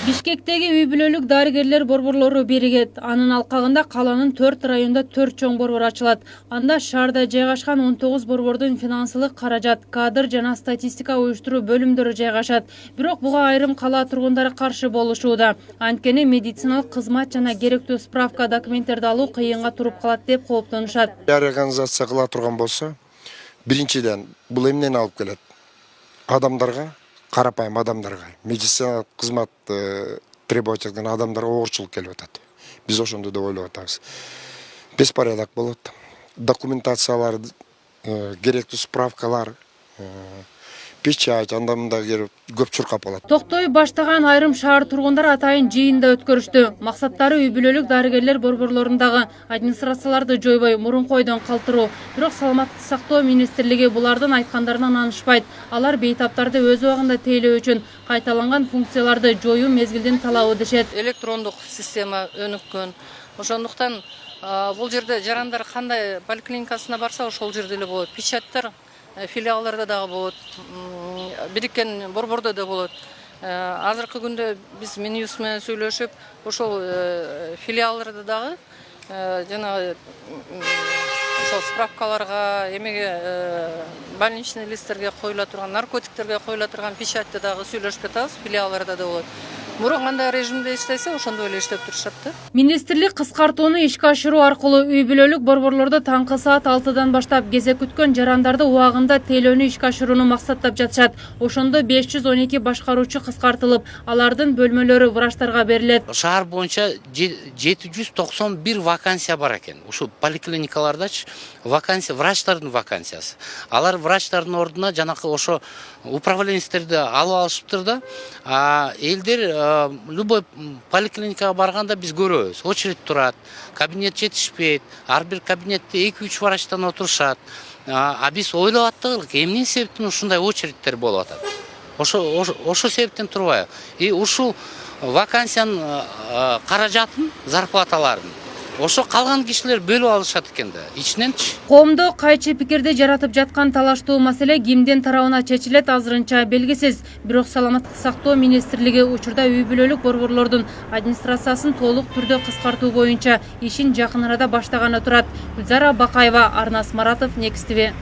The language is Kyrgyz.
Бишкектеги үй бүлөлүк дарыгерлер борборлору биригет. Анын алкагында каланын 4 районунда 4 чоң борбор ачылат. Анда шаарда жайгашкан 19 борбордун финансылык каражат, кадр жана статистика уюштуруу бөлүмдөрү жайгашат. Бирок буга айрым кала тургундары каршы болушууда. Анткени медициналык кызмат жана керектүү справка документтерди алуу кыйынга туруп калат деп кооптонушат. Организация кыла турган болсо, биринчиден бул эмнени алып келет? Адамдарга, карапайым адамдарга, медициналык кызмат требовать эткен адамдарга оорчулук келип атат. Биз ошондой деп ойлоп атабыз. Беспорядок болот. Документациялар, керектүү справкалар, печать, анда мында келип көп чуркап алат. Токтой баштаган айрым шаар тургундары атайын жыйында өткөрүштү. Максаттары үй бүлөлүк дарыгерлер борборлорундагы администрацияларды жойбой мурун койдон калтыруу. Бирок саламаттык сактоо министрлиги булардын айткандарынан анышпайт. Алар бейтаптарды өз убагында тейлөө үчүн кайталанган функцияларды жоюу мезгилдин талабы дешет. Электрондук система өнүккөн. Ошондуктан бул жерде жарандар кандай поликлиникасына барса ошол жерде эле болот. Печаттар филиалларда дагы болот, бириккен борбордо да болот. Азыркы күндө биз Минюс менен сүйлөшүп, ошол филиалларда дагы жана ошол справкаларга, эмеге больничный листтерге коюла турган, наркотиктерге коюла турган печатьты дагы сүйлөшүп атабыз, филиалларда да болот. Мурун кандай режимде иштесе, ошондой эле иштеп турушат да. Министрлик кыскартууну ишке ашыруу аркылуу үй бүлөлүк борборлордо таңкы саат 6-дан баштап кезек күткөн жарандарды убагында тейлөөнү ишке ашырууну максаттап жатышат. Ошондо 512 башкаруучу кыскартылып, алардын бөлмөлөрү врачтарга берилет. Шаар боюнча 791 вакансия бар экен. Ушу поликлиникалардачы вакансия, врачтардын вакансиясы. Алар врачтардын ордуна жанакы ошо управленецтерди алып алышыптыр да. Элдер любой поликлиникага барганда биз көрөбүз. Очередь турат, кабинет жетишпейт, ар бир кабинетте 2-3 врачтан отурушат. Биз ойлоп аттык, эмне себептен ушундай очередтер болуп атат? Ошо себептен турбайбы? Ушул вакансиянын каражатын, зарплаталарын ошо калган кишилер бөлүп алышат экен да, ичиненчи. Коомдо кайчы пикирди жаратып жаткан талаштуу маселе кимдин тарабына чечилет азырынча белгисиз. Бирок саламаттык сактоо министрлиги учурда үй бүлөлүк борборлордун администрациясын толук түрдө кыскартуу боюнча ишин жакын арада баштаганы турат. Гүлзара Бакаева, Арнас Маратов, Next TV.